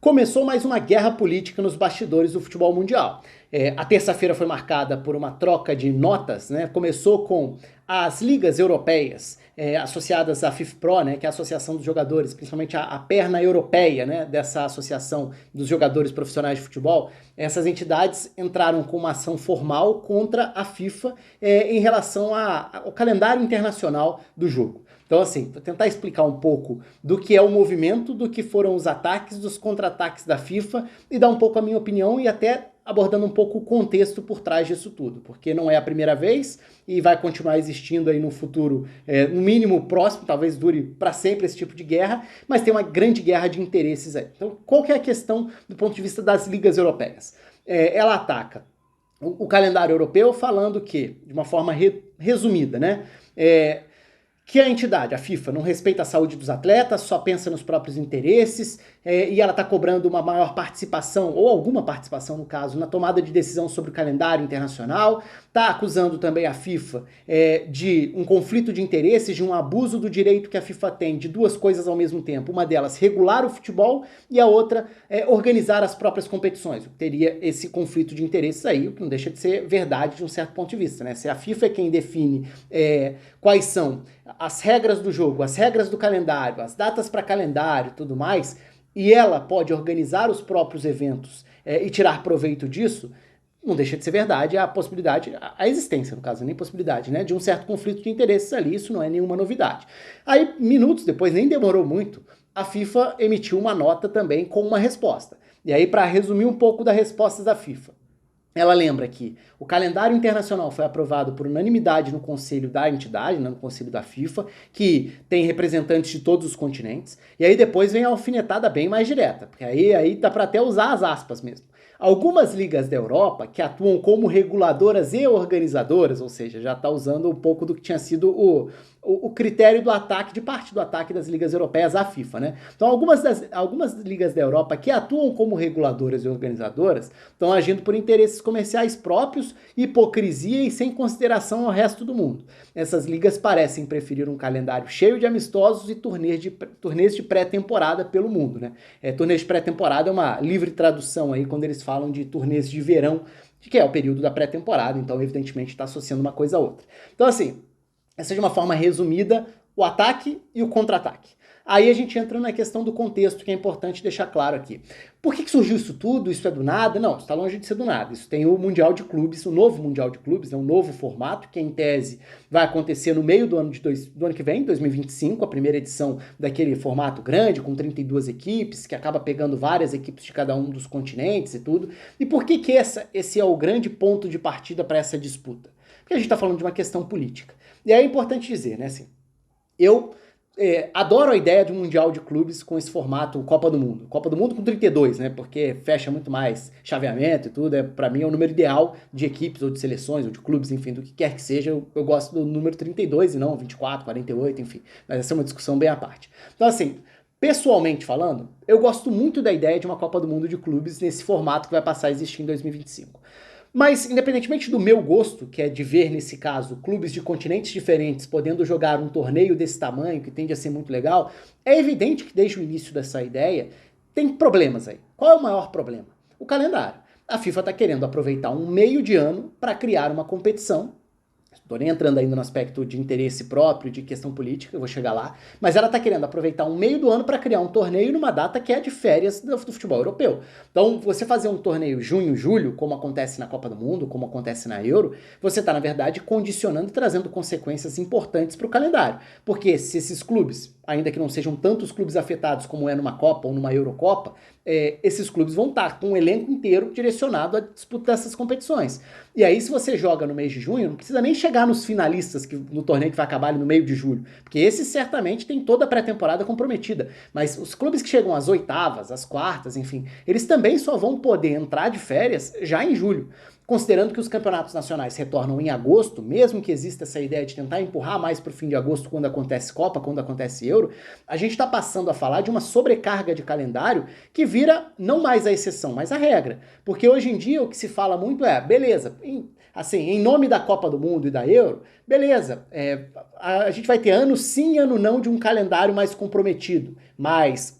começou mais uma guerra política nos bastidores do futebol mundial. A terça-feira foi marcada por uma troca de notas, né? Começou com as ligas europeias associadas à FIFPro, né? Que é a Associação dos Jogadores, principalmente a perna europeia, né? Dessa Associação dos Jogadores Profissionais de Futebol. Essas entidades entraram com uma ação formal contra a FIFA em relação ao calendário internacional do jogo. Então, assim, vou tentar explicar um pouco do que é o movimento, do que foram os ataques, dos contra-ataques da FIFA e dar um pouco a minha opinião e até abordando um pouco o contexto por trás disso tudo, porque não é a primeira vez e vai continuar existindo aí no futuro, no mínimo próximo, talvez dure para sempre esse tipo de guerra, mas tem uma grande guerra de interesses aí. Então, qual que é a questão do ponto de vista das ligas europeias? Ela ataca o calendário europeu falando que, de uma forma resumida, né? Que a entidade, a FIFA, não respeita a saúde dos atletas, só pensa nos próprios interesses, e ela está cobrando uma maior participação, ou alguma participação no caso, na tomada de decisão sobre o calendário internacional, está acusando também a FIFA de um conflito de interesses, de um abuso do direito que a FIFA tem de duas coisas ao mesmo tempo, uma delas regular o futebol e a outra organizar as próprias competições. Teria esse conflito de interesses aí, o que não deixa de ser verdade de um certo ponto de vista, né? Se a FIFA é quem define quais são as regras do jogo, as regras do calendário, as datas para calendário e tudo mais, e ela pode organizar os próprios eventos e tirar proveito disso, não deixa de ser verdade a possibilidade, a existência, no caso, nem possibilidade, né, de um certo conflito de interesses ali, isso não é nenhuma novidade. Aí, minutos depois, nem demorou muito, a FIFA emitiu uma nota também com uma resposta. E aí, para resumir um pouco das respostas da FIFA, ela lembra que o calendário internacional foi aprovado por unanimidade no conselho da entidade, no conselho da FIFA, que tem representantes de todos os continentes, e aí depois vem a alfinetada bem mais direta, porque aí dá para até usar as aspas mesmo. Algumas ligas da Europa, que atuam como reguladoras e organizadoras, ou seja, já está usando um pouco do que tinha sido o critério do ataque, de parte do ataque das ligas europeias à FIFA, né? Então, algumas ligas da Europa que atuam como reguladoras e organizadoras estão agindo por interesses comerciais próprios, hipocrisia e sem consideração ao resto do mundo. Essas ligas parecem preferir um calendário cheio de amistosos e turnês de pré-temporada pelo mundo, né? Turnês de pré-temporada é uma livre tradução aí quando eles falam de turnês de verão, que é o período da pré-temporada, então evidentemente está associando uma coisa a outra. Então assim, essa é de uma forma resumida o ataque e o contra-ataque. Aí a gente entra na questão do contexto, que é importante deixar claro aqui. Por que surgiu isso tudo? Isso é do nada? Não, está longe de ser do nada. Isso tem o Mundial de Clubes, o novo Mundial de Clubes, um novo formato, que em tese vai acontecer no meio do ano que vem, 2025, a primeira edição daquele formato grande, com 32 equipes, que acaba pegando várias equipes de cada um dos continentes e tudo. E por que esse é o grande ponto de partida para essa disputa? Porque a gente está falando de uma questão política. E aí é importante dizer, né, assim, eu adoro a ideia de um Mundial de Clubes com esse formato Copa do Mundo. Copa do Mundo com 32, né? Porque fecha muito mais chaveamento e tudo. Para mim é o número ideal de equipes ou de seleções ou de clubes, enfim, do que quer que seja. Eu gosto do número 32 e não 24, 48, enfim. Mas essa é uma discussão bem à parte. Então, assim, pessoalmente falando, eu gosto muito da ideia de uma Copa do Mundo de Clubes nesse formato que vai passar a existir em 2025. Mas, independentemente do meu gosto, que é de ver, nesse caso, clubes de continentes diferentes podendo jogar um torneio desse tamanho, que tende a ser muito legal, é evidente que desde o início dessa ideia tem problemas aí. Qual é o maior problema? O calendário. A FIFA está querendo aproveitar um meio de ano para criar uma competição. Estou nem entrando ainda no aspecto de interesse próprio, de questão política, eu vou chegar lá, mas ela está querendo aproveitar um meio do ano para criar um torneio numa data que é de férias do futebol europeu. Então, você fazer um torneio junho, julho, como acontece na Copa do Mundo, como acontece na Euro, você está, na verdade, condicionando e trazendo consequências importantes para o calendário. Porque se esses clubes, ainda que não sejam tantos clubes afetados como é numa Copa ou numa Eurocopa, esses clubes vão estar com um elenco inteiro direcionado à disputa dessas competições. E aí, se você joga no mês de junho, não precisa nem chegar nos finalistas no torneio que vai acabar ali no meio de julho, porque esses certamente têm toda a pré-temporada comprometida. Mas os clubes que chegam às oitavas, às quartas, enfim, eles também só vão poder entrar de férias já em julho. Considerando que os campeonatos nacionais retornam em agosto, mesmo que exista essa ideia de tentar empurrar mais para o fim de agosto quando acontece Copa, quando acontece Euro, a gente está passando a falar de uma sobrecarga de calendário que vira não mais a exceção, mas a regra. Porque hoje em dia o que se fala muito beleza, assim, em nome da Copa do Mundo e da Euro, beleza, a gente vai ter ano sim, ano não de um calendário mais comprometido, mas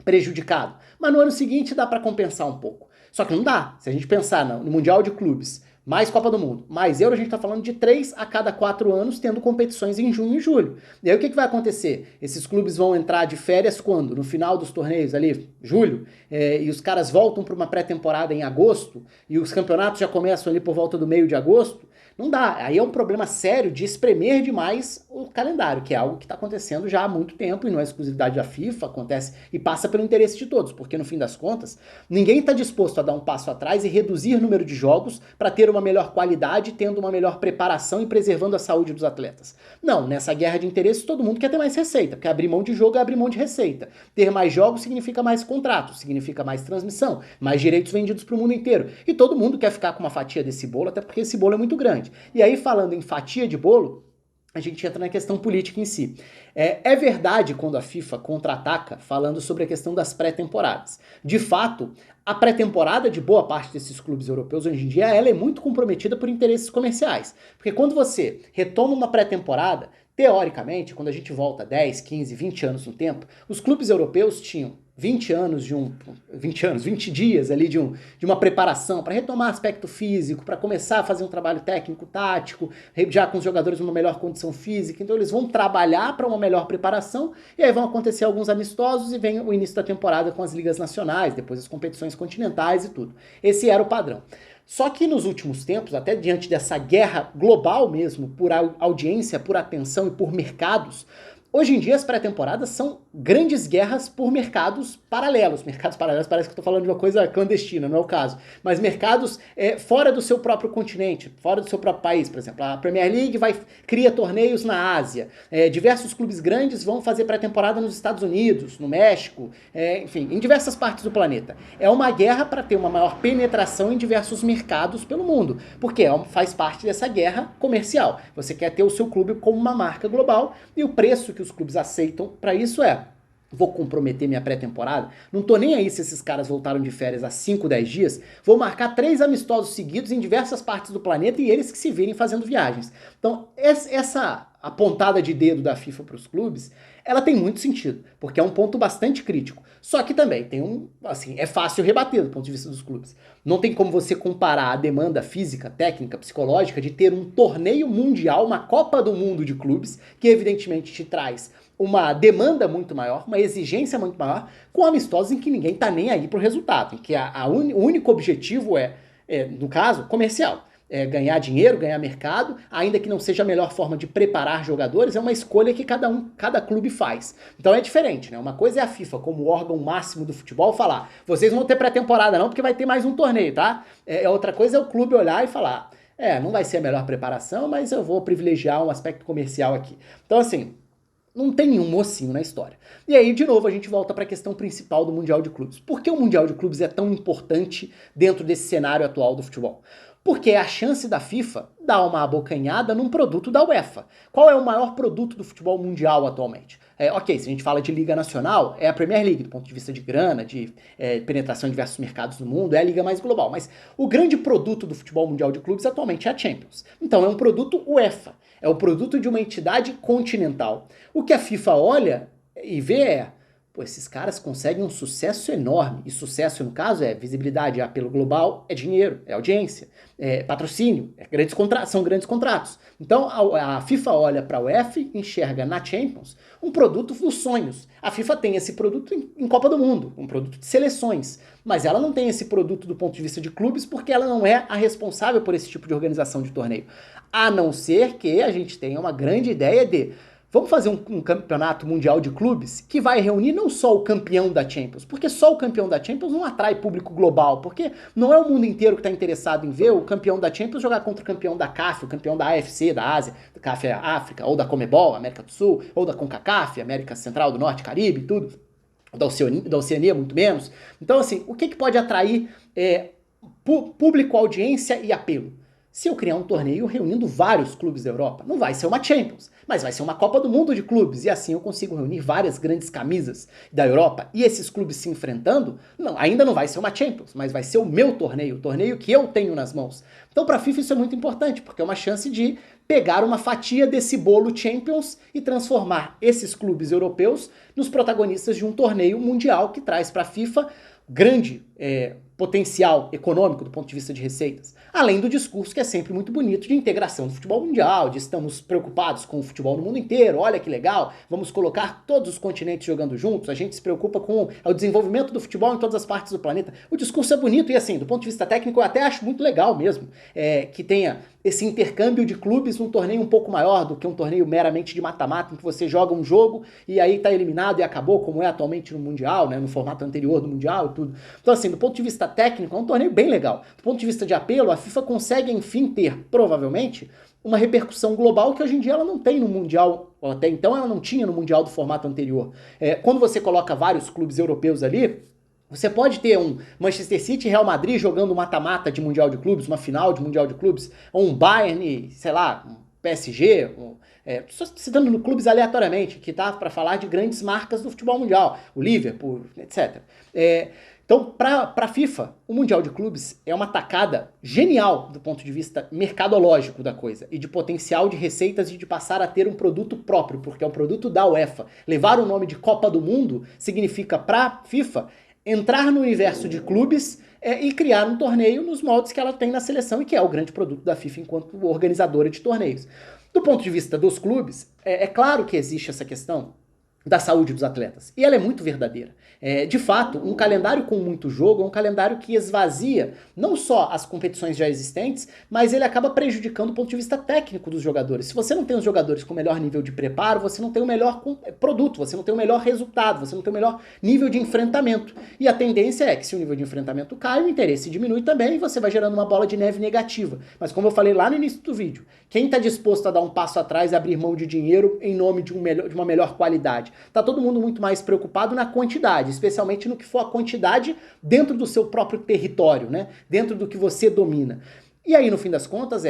prejudicado. Mas no ano seguinte dá para compensar um pouco. Só que não dá. Se a gente pensar no Mundial de Clubes, mais Copa do Mundo, mais Euro, a gente está falando de 3 a cada 4 anos tendo competições em junho e julho. E aí o que vai acontecer? Esses clubes vão entrar de férias quando? No final dos torneios ali, julho, e os caras voltam para uma pré-temporada em agosto, e os campeonatos já começam ali por volta do meio de agosto. Não dá. Aí é um problema sério de espremer demais o calendário, que é algo que está acontecendo já há muito tempo e não é exclusividade da FIFA, acontece e passa pelo interesse de todos, porque no fim das contas, ninguém está disposto a dar um passo atrás e reduzir o número de jogos para ter uma melhor qualidade, tendo uma melhor preparação e preservando a saúde dos atletas. Não, nessa guerra de interesses todo mundo quer ter mais receita, porque abrir mão de jogo é abrir mão de receita. Ter mais jogos significa mais contratos, significa mais transmissão, mais direitos vendidos para o mundo inteiro. E todo mundo quer ficar com uma fatia desse bolo, até porque esse bolo é muito grande. E aí, falando em fatia de bolo, a gente entra na questão política em si. É verdade quando a FIFA contra-ataca falando sobre a questão das pré-temporadas. De fato, a pré-temporada de boa parte desses clubes europeus hoje em dia, ela é muito comprometida por interesses comerciais. Porque quando você retoma uma pré-temporada, teoricamente, quando a gente volta 10, 15, 20 anos no tempo, os clubes europeus tinham 20 dias ali de uma preparação para retomar aspecto físico, para começar a fazer um trabalho técnico, tático, já com os jogadores numa melhor condição física. Então eles vão trabalhar para uma melhor preparação e aí vão acontecer alguns amistosos e vem o início da temporada com as ligas nacionais, depois as competições continentais e tudo. Esse era o padrão. Só que nos últimos tempos, até diante dessa guerra global mesmo, por audiência, por atenção e por mercados, hoje em dia as pré-temporadas são grandes guerras por mercados paralelos. Mercados paralelos parece que eu estou falando de uma coisa clandestina, não é o caso. Mas mercados fora do seu próprio continente, fora do seu próprio país. Por exemplo, a Premier League cria torneios na Ásia. Diversos clubes grandes vão fazer pré-temporada nos Estados Unidos, no México, enfim, em diversas partes do planeta. É uma guerra para ter uma maior penetração em diversos mercados pelo mundo. Porque faz parte dessa guerra comercial. Você quer ter o seu clube como uma marca global e o preço que os clubes aceitam para isso vou comprometer minha pré-temporada, não tô nem aí se esses caras voltaram de férias há 5, 10 dias, vou marcar 3 amistosos seguidos em diversas partes do planeta e eles que se virem fazendo viagens. Então, essa apontada de dedo da FIFA para os clubes, ela tem muito sentido, porque é um ponto bastante crítico. Só que também tem é fácil rebater do ponto de vista dos clubes. Não tem como você comparar a demanda física, técnica, psicológica de ter um torneio mundial, uma Copa do Mundo de clubes, que evidentemente te traz uma demanda muito maior, uma exigência muito maior, com amistosos em que ninguém tá nem aí pro resultado, em que o único objetivo no caso, comercial. Ganhar dinheiro, ganhar mercado, ainda que não seja a melhor forma de preparar jogadores, é uma escolha que cada clube faz. Então é diferente, né? Uma coisa é a FIFA, como órgão máximo do futebol, falar: vocês não vão ter pré-temporada não, porque vai ter mais um torneio, tá? Outra coisa é o clube olhar e falar: não vai ser a melhor preparação, mas eu vou privilegiar um aspecto comercial aqui. Então, assim, não tem nenhum mocinho na história. E aí, de novo, a gente volta para a questão principal do Mundial de Clubes. Por que o Mundial de Clubes é tão importante dentro desse cenário atual do futebol? Porque é a chance da FIFA dar uma abocanhada num produto da UEFA. Qual é o maior produto do futebol mundial atualmente? Ok, se a gente fala de Liga Nacional, é a Premier League, do ponto de vista de grana, de penetração em diversos mercados do mundo, é a liga mais global. Mas o grande produto do futebol mundial de clubes atualmente é a Champions. Então é um produto UEFA, é o produto de uma entidade continental. O que a FIFA olha e vê esses caras conseguem um sucesso enorme. E sucesso, no caso, é visibilidade, é apelo global, é dinheiro, é audiência, é patrocínio, são grandes contratos. Então a FIFA olha para a UEFA e enxerga na Champions um produto dos sonhos. A FIFA tem esse produto em Copa do Mundo, um produto de seleções. Mas ela não tem esse produto do ponto de vista de clubes porque ela não é a responsável por esse tipo de organização de torneio. A não ser que a gente tenha uma grande ideia de: vamos fazer um campeonato mundial de clubes que vai reunir não só o campeão da Champions, porque só o campeão da Champions não atrai público global, porque não é o mundo inteiro que está interessado em ver o campeão da Champions jogar contra o campeão da CAF, o campeão da AFC, da Ásia, da CAF é a África, ou da Comebol, América do Sul, ou da CONCACAF, América Central, do Norte, Caribe, tudo, da Oceania muito menos. Então, assim, o que pode atrair público, audiência e apelo? se eu criar um torneio reunindo vários clubes da Europa. Não vai ser uma Champions, mas vai ser uma Copa do Mundo de clubes, e assim eu consigo reunir várias grandes camisas da Europa, e esses clubes se enfrentando, não, ainda não vai ser uma Champions, mas vai ser o meu torneio, o torneio que eu tenho nas mãos. Então para a FIFA isso é muito importante, porque é uma chance de pegar uma fatia desse bolo Champions e transformar esses clubes europeus nos protagonistas de um torneio mundial que traz para a FIFA grande potencial econômico do ponto de vista de receitas, além do discurso que é sempre muito bonito de integração do futebol mundial, de estamos preocupados com o futebol no mundo inteiro, olha que legal, vamos colocar todos os continentes jogando juntos, a gente se preocupa com o desenvolvimento do futebol em todas as partes do planeta. O discurso é bonito e assim, do ponto de vista técnico eu até acho muito legal mesmo, que tenha esse intercâmbio de clubes num torneio um pouco maior do que um torneio meramente de mata-mata, em que você joga um jogo e aí tá eliminado e acabou, como é atualmente no Mundial, né, no formato anterior do Mundial e tudo. Então assim, do ponto de vista técnico, é um torneio bem legal. Do ponto de vista de apelo, a FIFA consegue, enfim, ter, provavelmente, uma repercussão global que hoje em dia ela não tem no Mundial, ou até então ela não tinha no Mundial do formato anterior. Quando você coloca vários clubes europeus ali, você pode ter um Manchester City e Real Madrid jogando mata-mata de Mundial de Clubes, uma final de Mundial de Clubes, ou um Bayern, sei lá, um PSG, só citando clubes aleatoriamente, que tá para falar de grandes marcas do futebol mundial, o Liverpool, etc. Então, para a FIFA, o Mundial de Clubes é uma tacada genial do ponto de vista mercadológico da coisa e de potencial de receitas e de passar a ter um produto próprio, porque é um produto da UEFA. Levar o nome de Copa do Mundo significa para a FIFA entrar no universo de clubes e criar um torneio nos moldes que ela tem na seleção e que é o grande produto da FIFA enquanto organizadora de torneios. Do ponto de vista dos clubes, é claro que existe essa questão da saúde dos atletas. E ela é muito verdadeira. De fato, um calendário com muito jogo é um calendário que esvazia não só as competições já existentes, mas ele acaba prejudicando o ponto de vista técnico dos jogadores. Se você não tem os jogadores com o melhor nível de preparo, você não tem o melhor produto, você não tem o melhor resultado, você não tem o melhor nível de enfrentamento. E a tendência é que se o nível de enfrentamento cai, o interesse diminui também e você vai gerando uma bola de neve negativa. Mas como eu falei lá no início do vídeo, quem está disposto a dar um passo atrás e abrir mão de dinheiro em nome de uma melhor qualidade? Tá todo mundo muito mais preocupado na quantidade, especialmente no que for a quantidade dentro do seu próprio território, né? Dentro do que você domina. E aí, no fim das contas,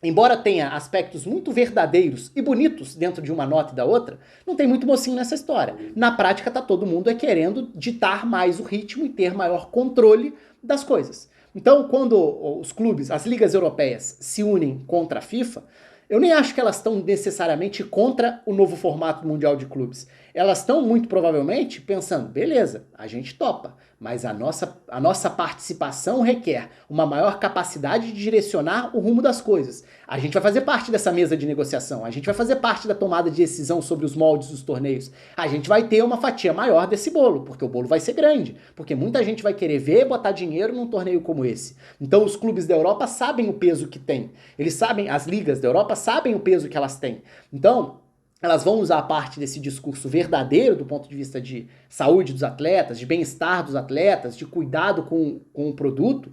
embora tenha aspectos muito verdadeiros e bonitos dentro de uma nota e da outra, não tem muito mocinho nessa história. Na prática, tá todo mundo querendo ditar mais o ritmo e ter maior controle das coisas. Então, quando os clubes, as ligas europeias se unem contra a FIFA, eu nem acho que elas estão necessariamente contra o novo formato mundial de clubes. Elas estão muito provavelmente pensando, beleza, a gente topa, mas a nossa participação requer uma maior capacidade de direcionar o rumo das coisas. A gente vai fazer parte dessa mesa de negociação, a gente vai fazer parte da tomada de decisão sobre os moldes dos torneios. A gente vai ter uma fatia maior desse bolo, porque o bolo vai ser grande, porque muita gente vai querer ver botar dinheiro num torneio como esse. Então os clubes da Europa sabem o peso que tem. Eles sabem, as ligas da Europa sabem o peso que elas têm. Então, elas vão usar parte desse discurso verdadeiro do ponto de vista de saúde dos atletas, de bem-estar dos atletas, de cuidado com o produto,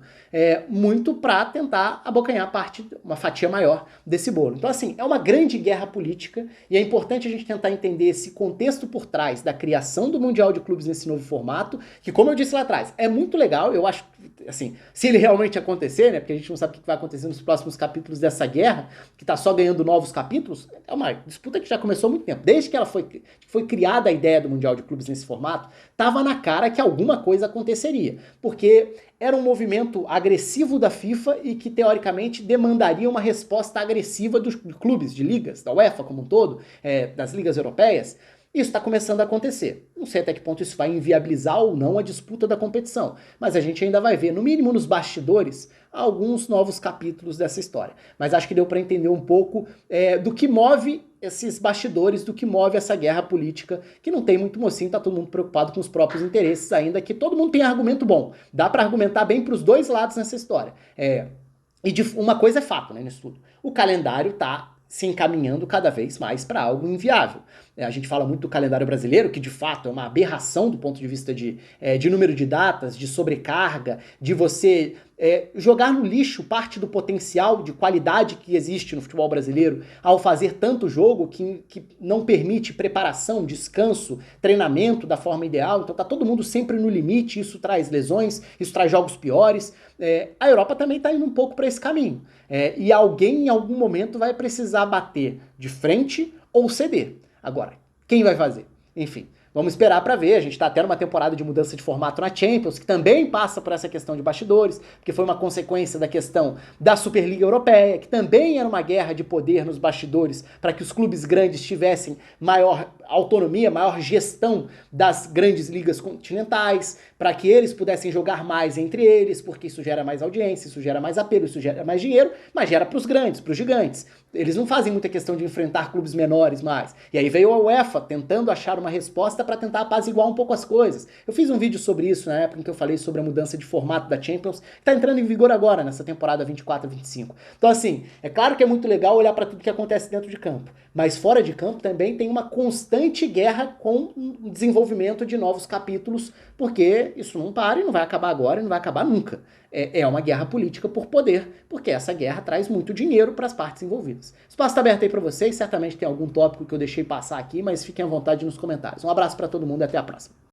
muito para tentar abocanhar uma fatia maior desse bolo. Então, assim, é uma grande guerra política e é importante a gente tentar entender esse contexto por trás da criação do Mundial de Clubes nesse novo formato, que, como eu disse lá atrás, é muito legal, eu acho, assim, se ele realmente acontecer, né, porque a gente não sabe o que vai acontecer nos próximos capítulos dessa guerra, que está só ganhando novos capítulos, é uma disputa que já começou há muito tempo. Desde que foi criada a ideia do Mundial de Clubes nesse formato, estava na cara que alguma coisa aconteceria, porque era um movimento agressivo da FIFA e que, teoricamente, demandaria uma resposta agressiva dos clubes, de ligas, da UEFA como um todo, das ligas europeias. Isso está começando a acontecer. Não sei até que ponto isso vai inviabilizar ou não a disputa da competição, mas a gente ainda vai ver, no mínimo nos bastidores, alguns novos capítulos dessa história. Mas acho que deu para entender um pouco do que move esses bastidores, do que move essa guerra política, que não tem muito mocinho, tá todo mundo preocupado com os próprios interesses, ainda que todo mundo tem argumento bom. Dá para argumentar bem para os dois lados nessa história. Uma coisa é fato, né, nisso tudo. O calendário tá se encaminhando cada vez mais para algo inviável. A gente fala muito do calendário brasileiro, que de fato é uma aberração do ponto de vista de número de datas, de sobrecarga, de você jogar no lixo parte do potencial de qualidade que existe no futebol brasileiro ao fazer tanto jogo que não permite preparação, descanso, treinamento da forma ideal. Então tá todo mundo sempre no limite, isso traz lesões, isso traz jogos piores. A Europa também está indo um pouco para esse caminho. E alguém em algum momento vai precisar bater de frente ou ceder. Agora, quem vai fazer? Enfim, vamos esperar para ver. A gente está até numa temporada de mudança de formato na Champions, que também passa por essa questão de bastidores, porque foi uma consequência da questão da Superliga Europeia, que também era uma guerra de poder nos bastidores para que os clubes grandes tivessem maior autonomia, maior gestão das grandes ligas continentais, para que eles pudessem jogar mais entre eles, porque isso gera mais audiência, isso gera mais apelo, isso gera mais dinheiro, mas gera para os grandes, para os gigantes. Eles não fazem muita questão de enfrentar clubes menores mais. E aí veio a UEFA tentando achar uma resposta para tentar apaziguar um pouco as coisas. Eu fiz um vídeo sobre isso na época em que eu falei sobre a mudança de formato da Champions, que está entrando em vigor agora, nessa temporada 24-25. Então assim, é claro que é muito legal olhar para tudo que acontece dentro de campo, mas fora de campo também tem uma constante guerra com o desenvolvimento de novos capítulos, porque isso não para e não vai acabar agora e não vai acabar nunca. É uma guerra política por poder, porque essa guerra traz muito dinheiro para as partes envolvidas. O espaço está aberto aí para vocês, certamente tem algum tópico que eu deixei passar aqui, mas fiquem à vontade nos comentários. Um abraço para todo mundo e até a próxima.